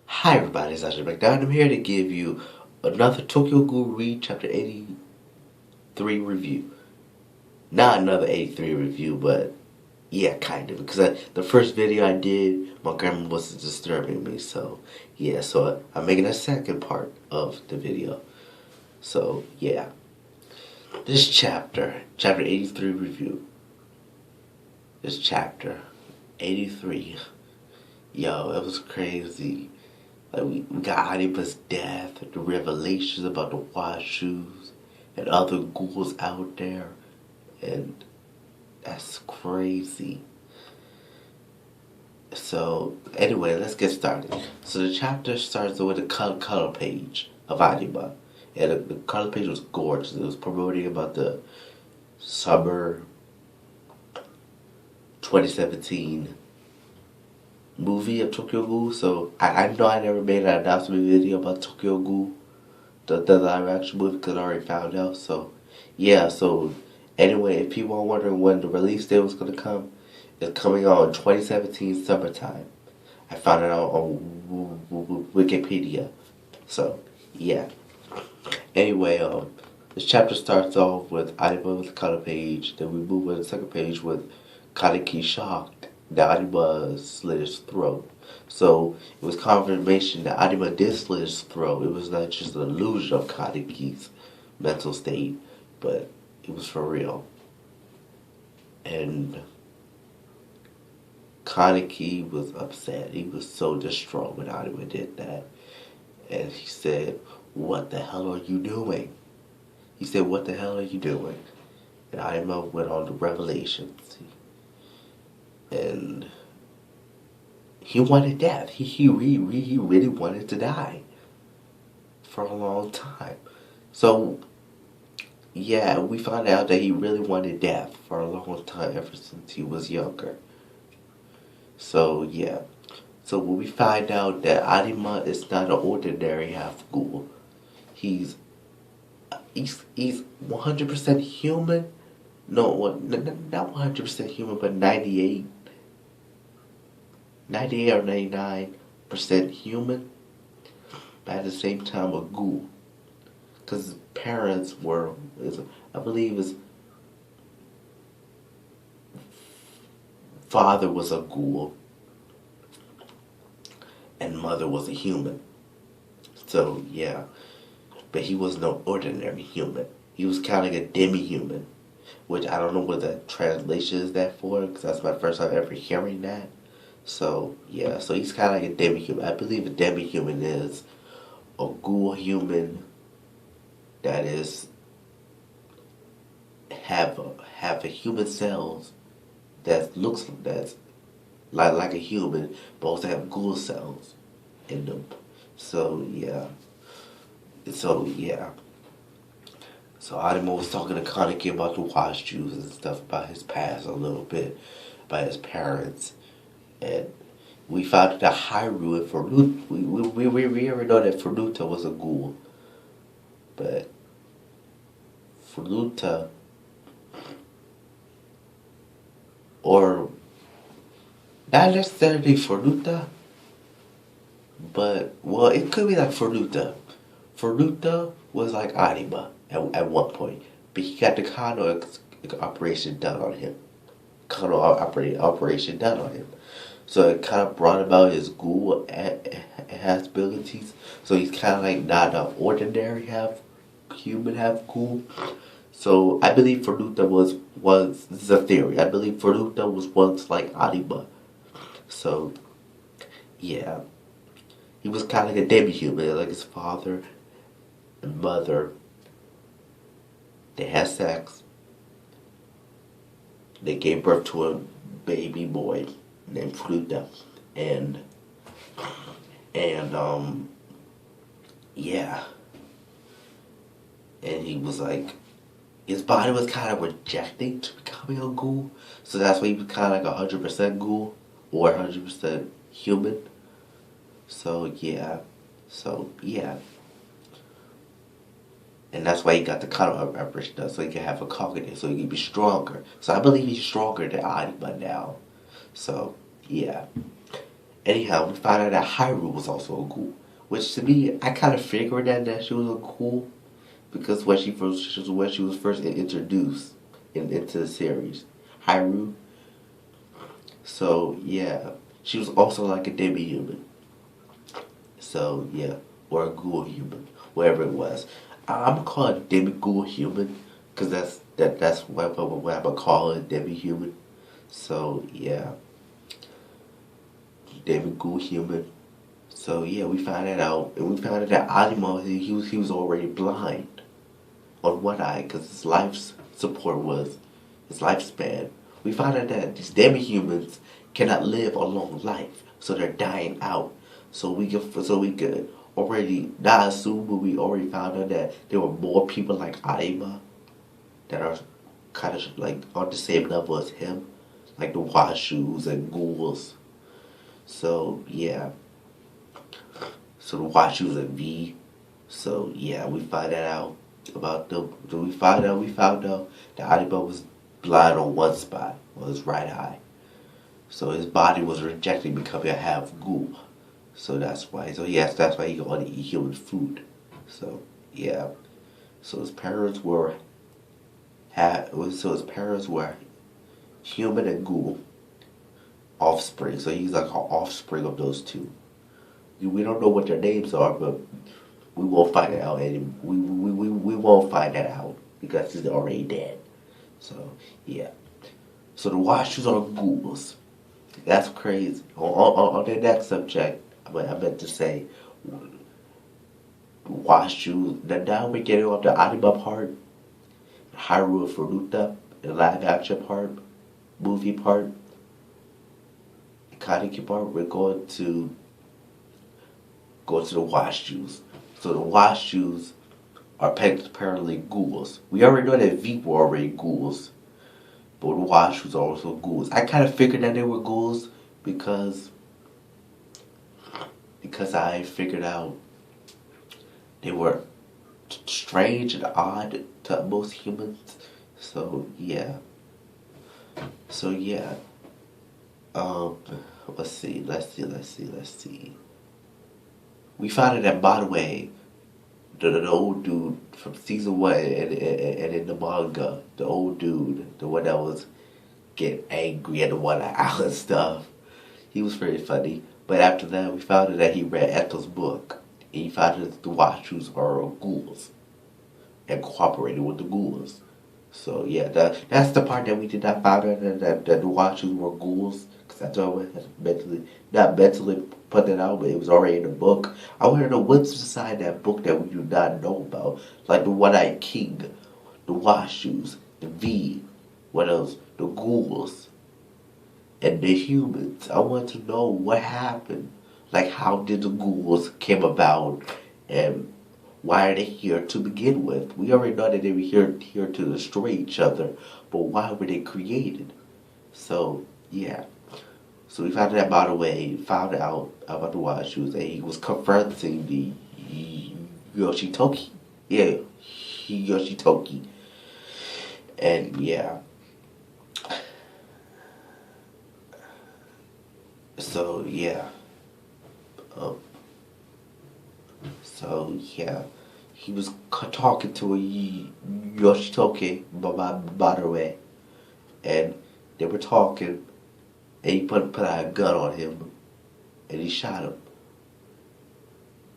Hi everybody, it's Asher back down. I'm here to give you another Tokyo Ghoul Read Chapter 83 review. Not another 83 review, but yeah, kind of. Because the first video I did, my grandma was disturbing me. So yeah, so I'm making a second part of the video. So yeah, this chapter 83 review. This chapter 83. Yo, it was crazy. Like we got Arima's death, the revelations about the wash shoes, and other ghouls out there, and that's crazy. So anyway, let's get started. So the chapter starts with a color page of Arima, and the color page was gorgeous. It was promoting about the summer 2017 movie of Tokyo Ghoul. So I know I never made an announcement video about Tokyo Ghoul, the live action movie, because I already found out. So yeah, so anyway, if people are wondering when the release date was gonna come, it's coming out in 2017 summertime. I found it out on Wikipedia. So yeah. Anyway, this chapter starts off with Arima with the color page. Then we move to the second page with kaneki shocked that Arima slit his throat. So it was confirmation that Arima did slit his throat. It was not just an illusion of kaneki's mental state, but it was for real. And Kaneki was upset. He was so distraught when Arima did that. And he said, "What the hell are you doing?" He said, "What the hell are you doing?" And Arima went on to revelations. And he wanted death. He really wanted to die for a long time. So, yeah, we found out that he really wanted death for a long time ever since he was younger. So, yeah. So when we find out that Arima is not an ordinary half ghoul, he's 100% human. No, not 100% human, but 98 or 99% human, but at the same time a ghoul. Because his parents were, I believe his father was a ghoul and mother was a human. So yeah, but he was no ordinary human. He was kind of like a demi-human, which I don't know what the translation is that for, because that's my first time ever hearing that. So yeah, so he's kind of like a demi-human. I believe a demi-human is a ghoul human that is have a human cells that's like a human, but also have ghoul cells in them. So yeah, so yeah. So Arima was talking to Kaneki about the wash juice and stuff, about his past a little bit, about his parents. And we found out that Hyrule and Furuta, we already know that Furuta was a ghoul. But Furuta, or not necessarily Furuta, but, well, it could be like Furuta. Furuta was like Arima at one point, but he got the Kano operation done on him. Kano operation done on him. So it kind of brought about his ghoul has abilities. So he's kind of like not an ordinary half human, half ghoul. So I believe Furuta was this is a theory. I believe Furuta was once like Arima. So yeah, he was kind of like a demi-human, like his father and mother. They had sex. They gave birth to a baby boy named Furuta, and yeah, and he was like, his body was kind of rejecting to becoming a ghoul, so that's why he was kind of like 100% ghoul or 100% human. So yeah, and that's why he got the color operation done, so he can have a cognitive, so he can be stronger. So I believe he's stronger than Arima now. So yeah. Anyhow, we found out that Hyrule was also a ghoul, which to me, I kind of figured that she was a ghoul because when she was first introduced into the series, Hyrule. So yeah, she was also like a demi-human. So yeah, or a ghoul human, whatever it was. I'm gonna call it demi-ghoul human because that's what I'm gonna call it, demi-human. So yeah, demi-ghoul human. So yeah, we found that out, and we found out that Animo he was already blind on one eye because his life support was his lifespan. We found out that these demi-humans cannot live a long life, so they're dying out. So we could already not assume, but we already found out that there were more people like Arima that are kind of like on the same level as him, like the Washus and Ghouls. So yeah, so the Washus and V. So yeah, we find that out about them. So we found out that Arima was blind on one spot, on his right eye. So his body was rejecting becoming a half ghoul. So that's why. So yes, that's why he could only eat human food. So yeah. So his parents were so his parents were human and ghoul offspring. So he's like an offspring of those two. We don't know what their names are, but we won't find it out. And we won't find that out because he's already dead. So yeah. So the Washus are ghouls. That's crazy. On the next subject, I meant to say, Washu. Now we're getting off the anime part, Hyrule Furuta, the live action part, movie part, the kaneki part. We're going to go to the Washus. So the Washus are apparently ghouls. We already know that V were already ghouls. But the Washus are also ghouls. I kind of figured that they were ghouls because I figured out they were strange and odd to most humans. So yeah. So yeah. Let's see. We found out that by the way, the old dude from season one and in the manga, the old dude, the one that was getting angry at the one eye and stuff, he was very funny. But after that, we found out that he read Ethel's book, and he found out that the Wachus are ghouls and cooperated with the ghouls. So yeah, that's the part that we did not find out that the Wachus were ghouls. Because I thought we had not mentally put that out, but it was already in the book. I want to know what's inside that book that we do not know about. Like the One-Eyed King, the Washus, the V, what else? The ghouls, and the humans. I want to know what happened. Like how did the ghouls came about and why are they here to begin with? We already know that they were here to destroy each other, but why were they created? So yeah. So we found that by the way, found out about the Washus and he was confronting the Yoshitoki. Yeah, Yoshitoki. And yeah. So yeah. Um, so yeah. He was talking to a Yoshitoki by the way. And they were talking and he put out a gun on him and he shot him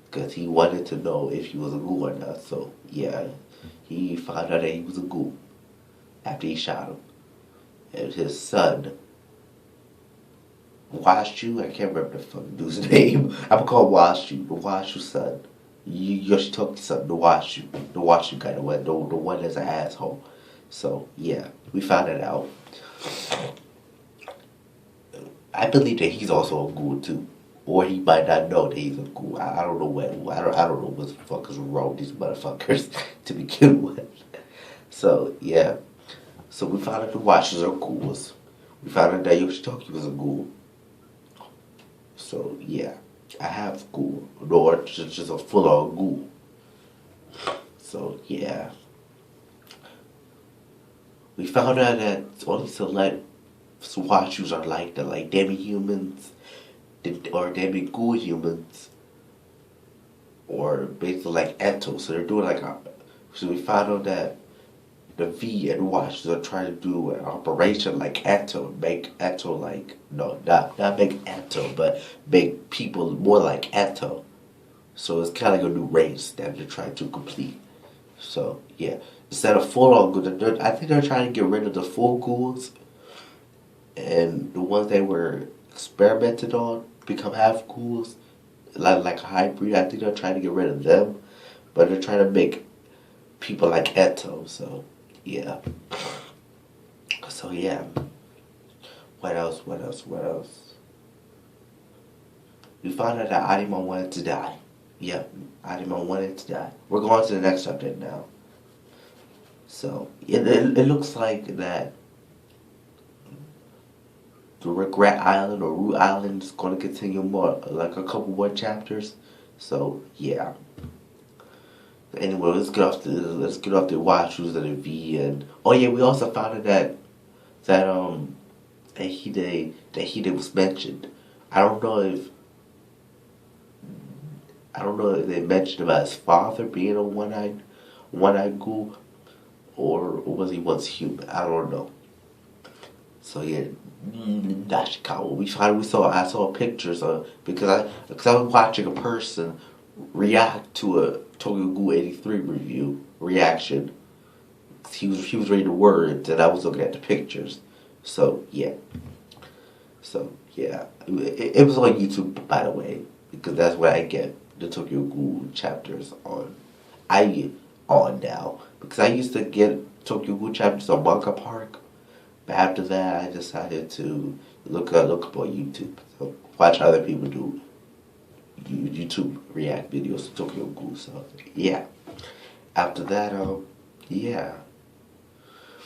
because he wanted to know if he was a ghoul or not. So yeah, he found out that he was a ghoul after he shot him. And his son, Washu, I can't remember the fucking dude's name. I'm gonna call Washu, the Washu son. Yoshitoki's son, the Washu guy, the one that's an asshole. So yeah, we found it out. I believe that he's also a ghoul too, or he might not know that he's a ghoul. I don't know I don't know what the fuck is wrong with these motherfuckers to begin with. So yeah, so we found out the Watchers are ghouls. We found out that Yoshitoki was a ghoul. So yeah, I have ghoul, or just a full on ghoul. So yeah, we found out that only select Swachus are like the like demi-humans, or they be ghoul humans, or basically like Eto. So they're doing like a. So we found out that the V and Watchers are trying to do an operation like Eto, make Eto like no, not make Eto, but make people more like Eto. So it's kind of like a new race that they're trying to complete. So yeah, instead of full on ghouls, I think they're trying to get rid of the full ghouls, and the ones they were experimented on become half ghouls, like a hybrid. I think they're trying to get rid of them, but they're trying to make people like Eto. So yeah. So yeah. What else? What else? What else? We found out that Arima wanted to die. Yep, Arima wanted to die. We're going to the next update now. So it looks like that the Regret Island or Root Island is going to continue more, like a couple more chapters. So yeah. Anyway, let's get off the Watchers and the V, and oh yeah, we also found out that Hide was mentioned. I don't know if they mentioned about his father being a one-eyed ghoul, or was he once human? I don't know. So yeah, Nashikawa. I saw pictures of because I was watching a person react to a Tokyo Ghoul 83 review reaction. He was reading the words and I was looking at the pictures. So yeah. It was on YouTube, by the way, because that's where I get the Tokyo Ghoul chapters on. I on now because I used to get Tokyo Ghoul chapters on Manga Park, but after that I decided to look up on YouTube. So watch other people do YouTube react videos to Tokyo Ghoul. So yeah. After that, yeah,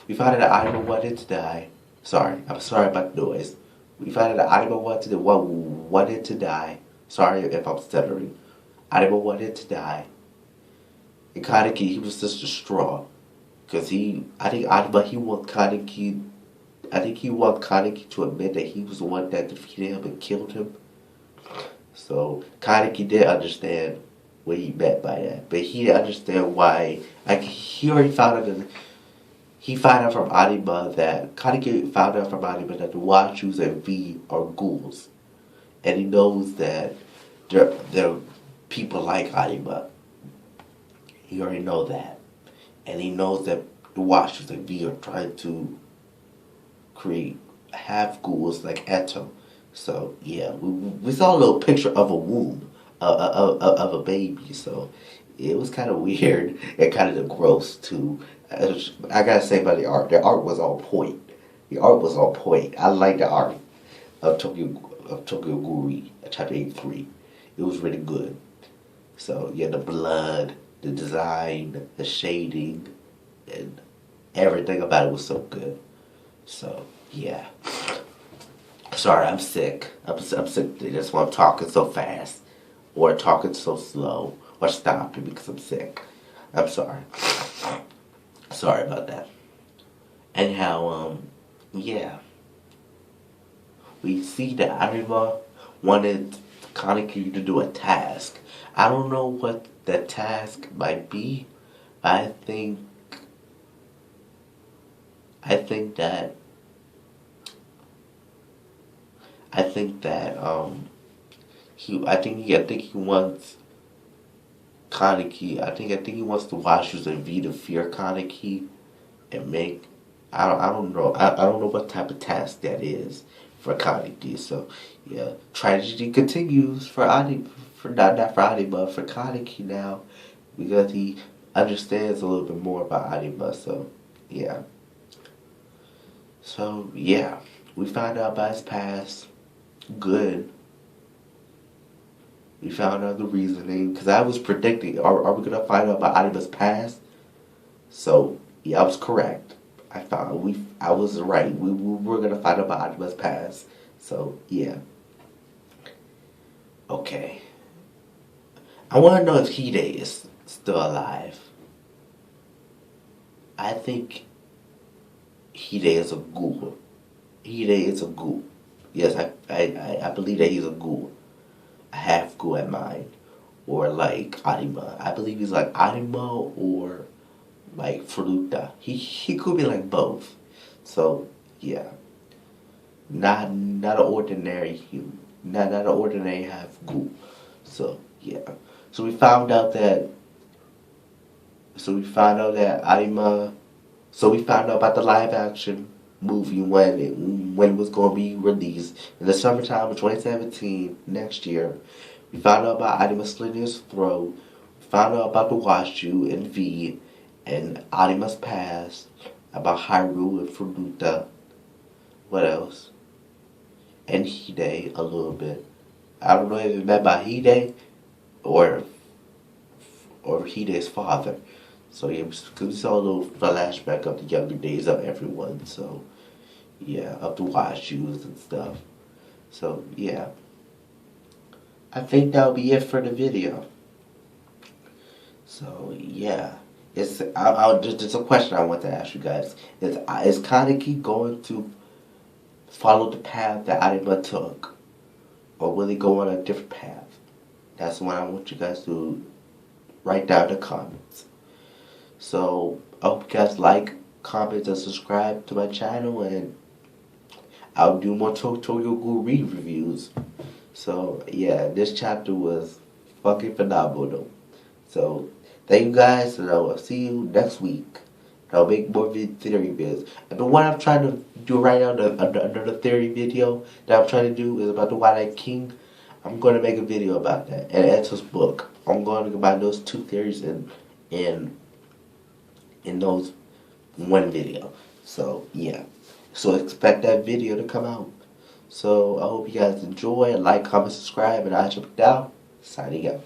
we found out that Arima wanted to die. Sorry, I'm sorry about the noise. We found out that Arima wanted to die. Sorry if I'm stuttering. Arima wanted to die. And Kaneki, he was just a straw. Because I think he want Kaneki to admit that he was the one that defeated him and killed him. So Kaneki did understand what he meant by that. But he didn't understand why. Like, he already found out he found out from Arima that Kaneki found out from Arima that the Wachus and V are ghouls. And he knows that they're people like Arima. He already knows that. And he knows that the Wachus and V are trying to create half ghouls like Eto. So yeah, we saw a little picture of a womb of a baby. So it was kind of weird and kind of gross too. I gotta say about the art. The art was on point. The art was on point. I like the art of Tokyo Ghoul chapter 83. It was really good. So yeah, the blood, the design, the shading, and everything about it was so good. So yeah. Sorry, I'm sick. I'm sick. That's why I'm talking so fast, or talking so slow, or stopping because I'm sick. I'm sorry. Sorry about that. Anyhow, yeah. We see that Arima wanted Kaneki to do a task. I don't know what the task might be. I think that I think he wants Kaneki. I think he wants the Washers and V to fear Kaneki and make. I don't know. I don't know what type of task that is for Kaneki. So yeah, tragedy continues for Adi, for not for Adi, but for Kaneki now, because he understands a little bit more about Arima. So yeah. So yeah, we found out about his past. Good. We found out the reasoning because I was predicting. Are we gonna find out about Arima's past? So yeah, I was correct. I was right. We were gonna find out about Arima's past. So yeah. Okay. I want to know if Hide is still alive. I think Hide is a ghoul. Hide is a ghoul. Yes, I believe that he's a ghoul. A half ghoul at mine. Or like Arima. I believe he's like Arima or like Fruta. He could be like both. So yeah. Not an ordinary human. Not an ordinary half ghoul. So yeah. So we found out that Arima. So we found out about the live action movie when it was going to be released in the summertime of 2017 next year. We found out about Arima slitting his throat. We found out about the Washu and V and Arima's past, about Hyrule and Furuta. What else? And Hide a little bit. I don't know if it meant by Hide or Hide's father. So yeah, because we saw a little flashback of the younger days of everyone. So yeah, of the Washus and stuff. So yeah, I think that'll be it for the video. So yeah, there's a question I want to ask you guys. Is Kaneki going to follow the path that Arima took, or will he go on a different path? That's what I want you guys to write down in the comments. So I hope you guys like, comment, and subscribe to my channel, and I'll do more tutorial Ghoul read reviews. So yeah, this chapter was fucking phenomenal. So thank you guys, and I will see you next week. I'll make more theory videos. And the one I'm trying to do right now, another theory video that I'm trying to do is about the White-Eyed King. I'm going to make a video about that and Ed's book. I'm going to combine those two theories in those one video. So yeah, so expect that video to come out. So I hope you guys enjoy, like, comment, subscribe, and I jump down. Signing out.